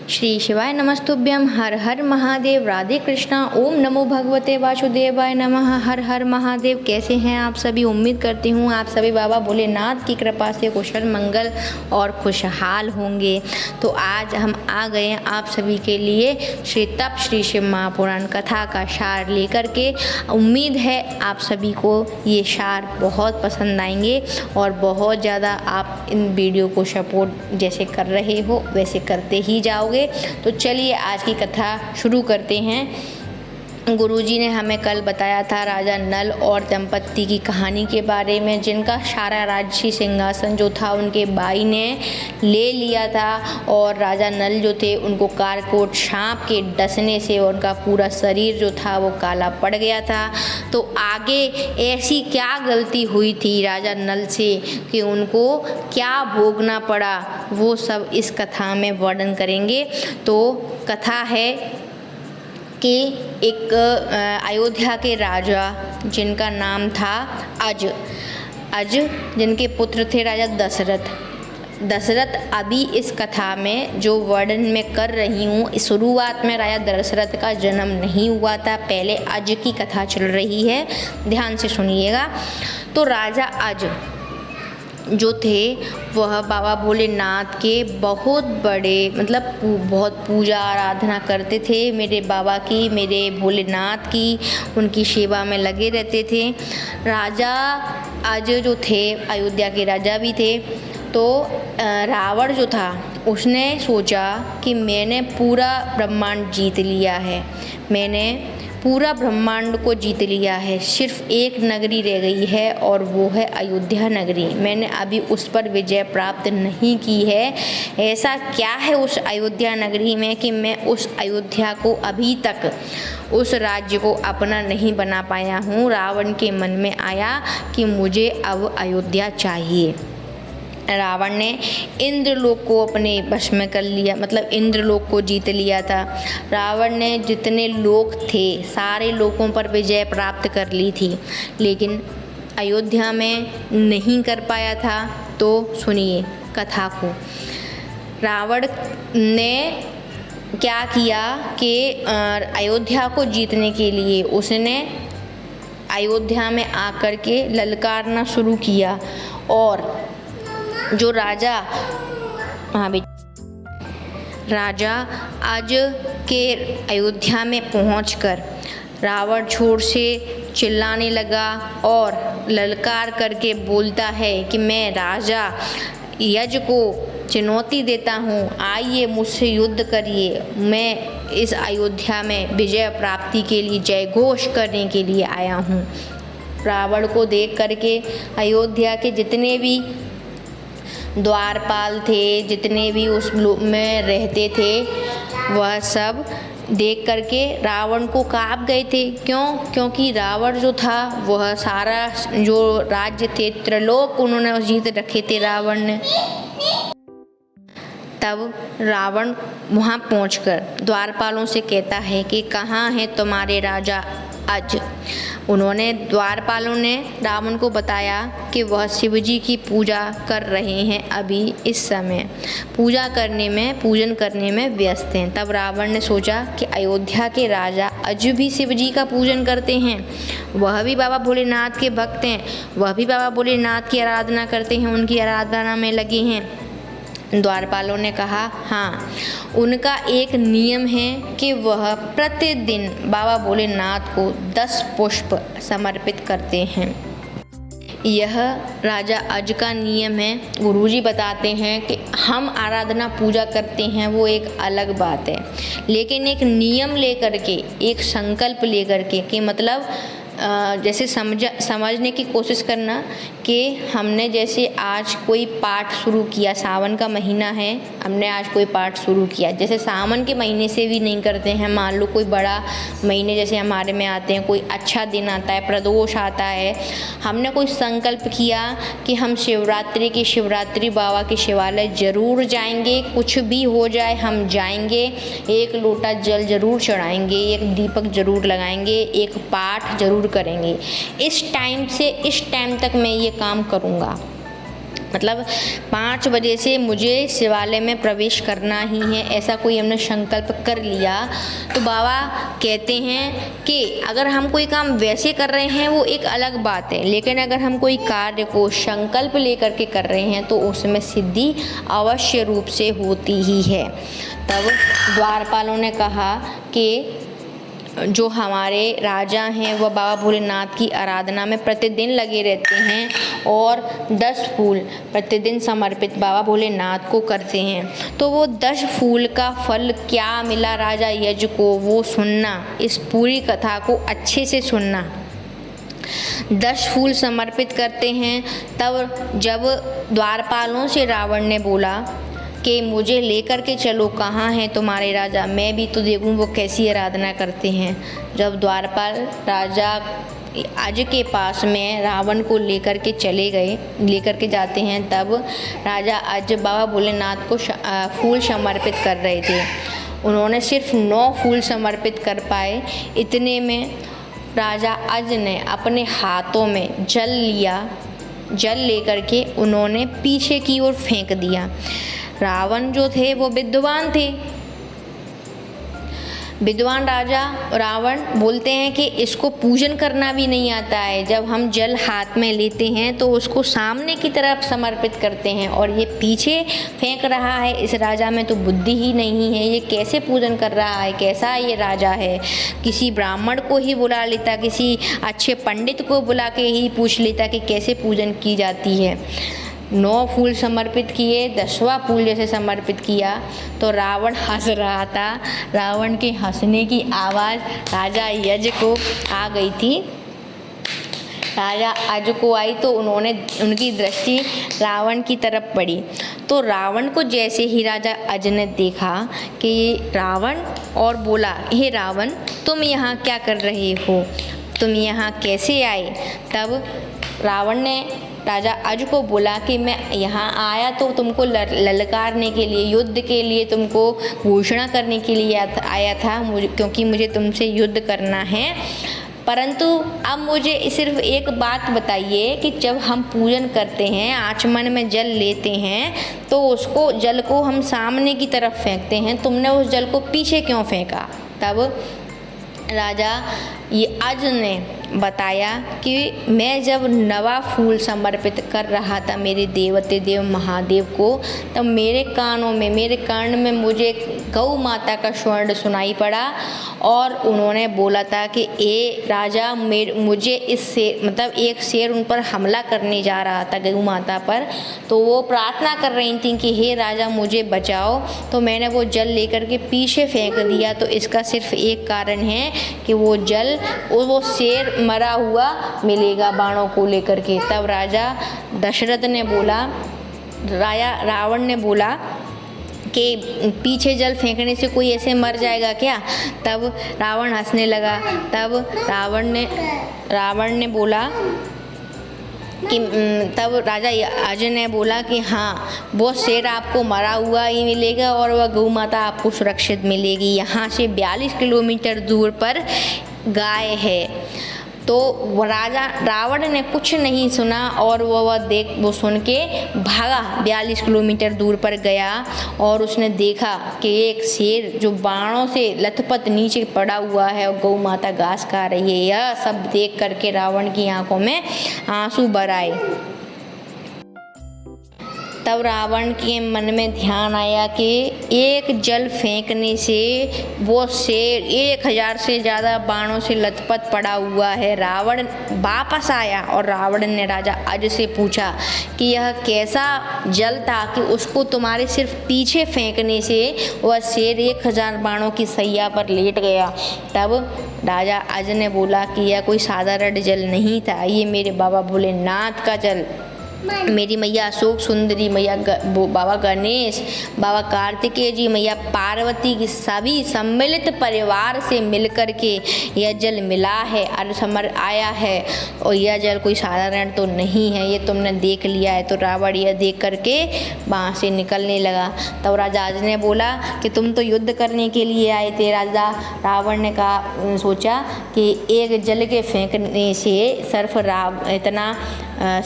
श्री शिवाय नमस्तुभ्यम। हर हर महादेव। राधे कृष्णा। ओम नमो भगवते वासुदेवाय नमः। हर हर महादेव। कैसे हैं आप सभी? उम्मीद करती हूँ आप सभी बाबा भोलेनाथ की कृपा से कुशल मंगल और खुशहाल होंगे। तो आज हम आ गए हैं आप सभी के लिए श्री तप श्री शिव महापुराण कथा का सार लेकर के। उम्मीद है आप सभी को ये सार बहुत पसंद आएंगे और बहुत ज़्यादा आप इन वीडियो को सपोर्ट जैसे कर रहे हो वैसे करते ही जाओगे। तो चलिए आज की कथा शुरू करते हैं। गुरुजी ने हमें कल बताया था राजा नल और दंपत्ति की कहानी के बारे में, जिनका सारा राजसी सिंहासन जो था उनके भाई ने ले लिया था और राजा नल जो थे उनको कारकोट सांप के डसने से उनका पूरा शरीर जो था वो काला पड़ गया था। तो आगे ऐसी क्या गलती हुई थी राजा नल से कि उनको क्या भोगना पड़ा, वो सब इस कथा में वर्णन करेंगे। तो कथा है कि एक अयोध्या के राजा जिनका नाम था अज जिनके पुत्र थे राजा दशरथ। अभी इस कथा में जो वर्णन मैं कर रही हूँ, शुरुआत में राजा दशरथ का जन्म नहीं हुआ था, पहले अज की कथा चल रही है, ध्यान से सुनिएगा। तो राजा अज जो थे वह बाबा भोलेनाथ के बहुत बड़े बहुत पूजा आराधना करते थे, मेरे बाबा की, मेरे भोलेनाथ की, उनकी सेवा में लगे रहते थे। राजा अज जो थे अयोध्या के राजा भी थे। तो रावण जो था उसने सोचा कि मैंने पूरा ब्रह्मांड जीत लिया है, मैंने पूरा ब्रह्मांड को जीत लिया है, सिर्फ एक नगरी रह गई है और वो है अयोध्या नगरी। मैंने अभी उस पर विजय प्राप्त नहीं की है। ऐसा क्या है उस अयोध्या नगरी में कि मैं उस अयोध्या को अभी तक उस राज्य को अपना नहीं बना पाया हूँ। रावण के मन में आया कि मुझे अब अयोध्या चाहिए। रावण ने इंद्रलोक को अपने वश में कर लिया, इंद्रलोक को जीत लिया था। रावण ने जितने लोक थे सारे लोकों पर विजय प्राप्त कर ली थी, लेकिन अयोध्या में नहीं कर पाया था। तो सुनिए कथा को। रावण ने क्या किया कि अयोध्या को जीतने के लिए उसने अयोध्या में आकर के ललकारना शुरू किया और जो राजा अज के अयोध्या में पहुंचकर रावण जोर से चिल्लाने लगा और ललकार करके बोलता है कि मैं राजा यज को चुनौती देता हूँ, आइए मुझसे युद्ध करिए, मैं इस अयोध्या में विजय प्राप्ति के लिए जय घोष करने के लिए आया हूँ। रावण को देख करके अयोध्या के जितने भी द्वारपाल थे, जितने भी उस में रहते थे, वह सब देख करके रावण को काँप गए थे। क्योंकि रावण जो था वह सारा जो राज्य थे त्रिलोक उन्होंने जीत रखे थे रावण ने। तब रावण वहाँ पहुंचकर द्वारपालों से कहता है कि कहाँ है तुम्हारे राजा अज। द्वारपालों ने रावण को बताया कि वह शिवजी की पूजा कर रहे हैं, अभी इस समय पूजन करने में व्यस्त हैं। तब रावण ने सोचा कि अयोध्या के राजा अज भी शिवजी का पूजन करते हैं, वह भी बाबा भोलेनाथ के भक्त हैं, वह भी बाबा भोलेनाथ की आराधना करते हैं, उनकी आराधना में लगे हैं। द्वारपालों ने कहा हाँ, उनका एक नियम है कि वह प्रतिदिन बाबा भोलेनाथ को 10 पुष्प समर्पित करते हैं। यह राजा अज का नियम है। गुरुजी बताते हैं कि हम आराधना पूजा करते हैं वो एक अलग बात है, लेकिन एक नियम लेकर के, एक संकल्प लेकर के कि जैसे समझने की कोशिश करना कि हमने जैसे आज कोई पाठ शुरू किया, सावन का महीना है, हमने आज कोई पाठ शुरू किया, जैसे सावन के महीने से भी नहीं करते हैं, मान लो कोई बड़ा महीने जैसे हमारे में आते हैं, कोई अच्छा दिन आता है, प्रदोष आता है, हमने कोई संकल्प किया कि हम शिवरात्रि बाबा के शिवालय ज़रूर जाएंगे, कुछ भी हो जाए हम जाएंगे, एक लोटा जल ज़रूर चढ़ाएंगे, एक दीपक ज़रूर लगाएंगे, एक पाठ ज़रूर करेंगे, इस टाइम से इस टाइम तक मैं ये काम करूँगा। मतलब 5 बजे से मुझे शिवालय में प्रवेश करना ही है, ऐसा कोई हमने संकल्प कर लिया। तो बाबा कहते हैं कि अगर हम कोई काम वैसे कर रहे हैं वो एक अलग बात है, लेकिन अगर हम कोई कार्य को संकल्प लेकर के कर रहे हैं तो उसमें सिद्धि अवश्य रूप से होती ही है। तब द्वारपालों ने कहा कि जो हमारे राजा हैं वह बाबा भोलेनाथ की आराधना में प्रतिदिन लगे रहते हैं और 10 फूल प्रतिदिन समर्पित बाबा भोलेनाथ को करते हैं। तो वो 10 फूल का फल क्या मिला राजा यज को, वो सुनना, इस पूरी कथा को अच्छे से सुनना। 10 फूल समर्पित करते हैं। तब जब द्वारपालों से रावण ने बोला कि मुझे लेकर के चलो, कहाँ हैं तुम्हारे राजा, मैं भी तो देखूं वो कैसी आराधना करते हैं। जब द्वारपाल राजा अज के पास में रावण को लेकर के जाते हैं, तब राजा अज बाबा भोलेनाथ को फूल समर्पित कर रहे थे। उन्होंने सिर्फ 9 फूल समर्पित कर पाए। इतने में राजा अज ने अपने हाथों में जल लिया। जल लेकर के उन्होंने पीछे की ओर फेंक दिया। रावण जो थे वो विद्वान थे। विद्वान राजा रावण बोलते हैं कि इसको पूजन करना भी नहीं आता है। जब हम जल हाथ में लेते हैं तो उसको सामने की तरफ समर्पित करते हैं और ये पीछे फेंक रहा है। इस राजा में तो बुद्धि ही नहीं है, ये कैसे पूजन कर रहा है, कैसा ये राजा है। किसी ब्राह्मण को ही बुला लेता, किसी अच्छे पंडित को बुला के ही पूछ लेता कि कैसे पूजन की जाती है। 9 फूल समर्पित किए, 10वां फूल जैसे समर्पित किया तो रावण हंस रहा था। रावण के हंसने की आवाज़ राजा यज को आ गई थी। राजा अज को आई तो उनकी दृष्टि रावण की तरफ पड़ी। तो रावण को जैसे ही राजा अज ने देखा कि ये रावण, और बोला, हे रावण, तुम यहाँ क्या कर रहे हो, तुम यहाँ कैसे आए। तब रावण ने राजा अज को बोला कि मैं यहाँ आया तो तुमको ललकारने के लिए, युद्ध के लिए, तुमको घोषणा करने के लिए आया था, क्योंकि मुझे तुमसे युद्ध करना है। परंतु अब मुझे सिर्फ एक बात बताइए कि जब हम पूजन करते हैं, आचमन में जल लेते हैं, तो उसको जल को हम सामने की तरफ फेंकते हैं, तुमने उस जल को पीछे क्यों फेंका। तब राजा ये अज ने बताया कि मैं जब नवा फूल समर्पित कर रहा था मेरे देवते देव महादेव को, तब मेरे कान में मुझे गौ माता का स्वर्ण सुनाई पड़ा और उन्होंने बोला था कि ए राजा, मुझे एक शेर उन पर हमला करने जा रहा था गौ माता पर, तो वो प्रार्थना कर रही थी कि हे राजा मुझे बचाओ। तो मैंने वो जल लेकर के पीछे फेंक दिया। तो इसका सिर्फ एक कारण है कि वो जल, वो शेर मरा हुआ मिलेगा बाणों को लेकर के। तब राजा दशरथ ने बोला, रावण ने बोला कि पीछे जल फेंकने से कोई ऐसे मर जाएगा क्या। तब रावण हंसने लगा। तब रावण ने बोला कि तब राजा अज ने बोला कि हाँ, वो शेर आपको मरा हुआ ही मिलेगा और वह गौ माता आपको सुरक्षित मिलेगी। यहाँ से 42 किलोमीटर दूर पर गाय है। तो रावण ने कुछ नहीं सुना और वो सुन के भागा, 42 किलोमीटर दूर पर गया और उसने देखा कि एक शेर जो बाणों से लथपथ नीचे पड़ा हुआ है और गौ माता घास खा रही है। यह सब देख करके रावण की आंखों में आंसू भर आए। तब रावण के मन में ध्यान आया कि एक जल फेंकने से वो शेर 1000 से ज़्यादा बाणों से लथपथ पड़ा हुआ है। रावण वापस आया और रावण ने राजा अज से पूछा कि यह कैसा जल था कि उसको तुम्हारे सिर्फ पीछे फेंकने से वह शेर 1000 बाणों की सैया पर लेट गया। तब राजा अज ने बोला कि यह कोई साधारण जल नहीं था, ये मेरे बाबा भोलेनाथ का जल, मेरी मैया अशोक सुंदरी, मैया बाबा गणेश, बाबा कार्तिकेय जी, मैया पार्वती की सभी सम्मिलित परिवार से मिलकर के यह जल मिला है और समर आया है और यह जल कोई साधारण तो नहीं है, ये तुमने देख लिया है। तो रावण यह देख करके वहाँ से निकलने लगा। तब राजा अज ने बोला कि तुम तो युद्ध करने के लिए आए थे। रावण ने कहा, सोचा कि एक जल के फेंकने से सिर्फ इतना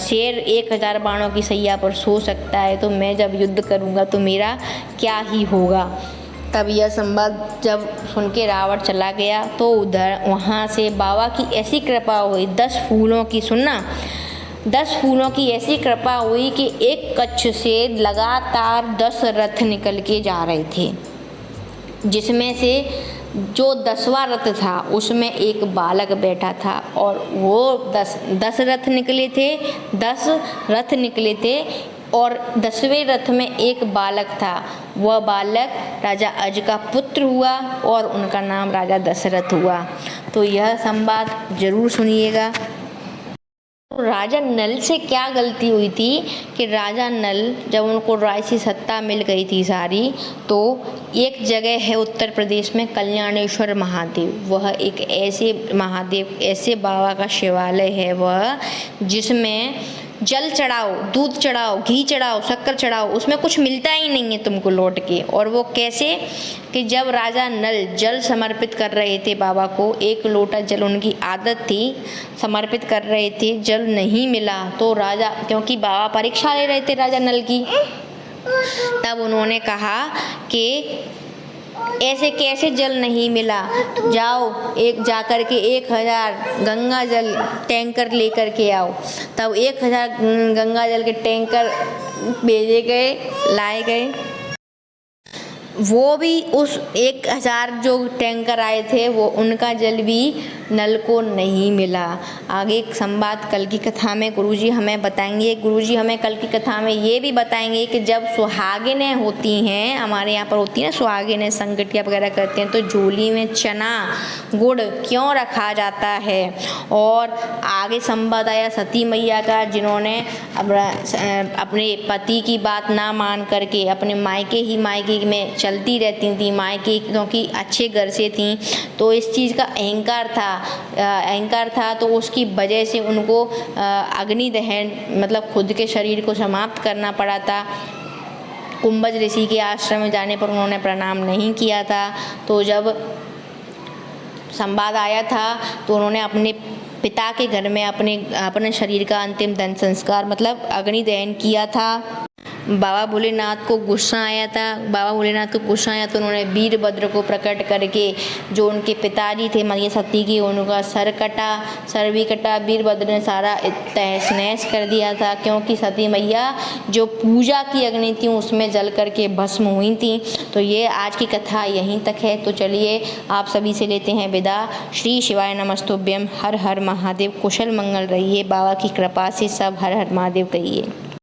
शेर 1000 1000 बाणों की सैया पर सो सकता है, तो मैं जब युद्ध करूँगा तो मेरा क्या ही होगा। तब यह संवाद जब सुन के रावण चला गया तो उधर वहाँ से बाबा की ऐसी कृपा हुई, 10 फूलों की, सुनना, 10 फूलों की ऐसी कृपा हुई कि एक कच्छ से लगातार 10 रथ निकल के जा रहे थे, जिसमें से जो 10वां रथ था उसमें एक बालक बैठा था, और वो 10 रथ निकले थे, 10 रथ निकले थे, और 10वें रथ में एक बालक था। वह बालक राजा अज का पुत्र हुआ और उनका नाम राजा दशरथ हुआ। तो यह संवाद जरूर सुनिएगा। राजा नल से क्या गलती हुई थी कि राजा नल जब उनको राजसी सत्ता मिल गई थी सारी, तो एक जगह है उत्तर प्रदेश में कल्याणेश्वर महादेव, वह एक ऐसे महादेव, ऐसे बाबा का शिवालय है वह, जिसमें जल चढ़ाओ, दूध चढ़ाओ, घी चढ़ाओ, शक्कर चढ़ाओ, उसमें कुछ मिलता ही नहीं है तुमको लौट के। और वो कैसे कि जब राजा नल जल समर्पित कर रहे थे बाबा को, 1 लोटा जल उनकी आदत थी, समर्पित कर रहे थे, जल नहीं मिला तो राजा, क्योंकि बाबा परीक्षा ले रहे थे राजा नल की, तब उन्होंने कहा कि ऐसे कैसे जल नहीं मिला, जाओ एक जाकर के 1000 गंगा जल टैंकर लेकर के आओ। तब 1000 गंगा जल के टैंकर भेजे गए, लाए गए। वो भी उस 1000 जो टैंकर आए थे वो उनका जल भी नल को नहीं मिला। आगे एक संवाद कल की कथा में गुरुजी हमें बताएंगे। गुरुजी हमें कल की कथा में ये भी बताएंगे कि जब सुहागिनें होती हैं, हमारे यहाँ पर होती हैं सुहागिनें, संगटिया वगैरह करते हैं, तो झोली में चना गुड़ क्यों रखा जाता है। और आगे संवाद आया सती मैया का, जिन्होंने अपने पति की बात ना मान करके अपने मायके में चलती रहती थी, मायके क्योंकि अच्छे घर से थी, तो इस चीज़ का अहंकार था, तो उसकी वजह से उनको अग्नि दहन मतलब खुद के शरीर को समाप्त करना पड़ा था। कुंभज ऋषि के आश्रम में जाने पर उन्होंने प्रणाम नहीं किया था। तो जब संवाद आया था तो उन्होंने अपने पिता के घर में अपने शरीर का अंतिम दहन संस्कार मतलब अग्नि दहन किया था। बाबा भोलेनाथ को गुस्सा आया तो उन्होंने वीरभद्र को प्रकट करके, जो उनके पिताजी थे मैया सती की, उनका सर भी कटा। वीरभद्र ने सारा तहस नहस कर दिया था, क्योंकि सती मैया जो पूजा की अग्नि थी उसमें जल करके भस्म हुई थी। तो ये आज की कथा यहीं तक है। तो चलिए आप सभी से लेते हैं विदा। श्री शिवाय नमस्तुभ्यम। हर हर महादेव। कुशल मंगल रहिए। बाबा की कृपा से सब हर हर महादेव कहिए।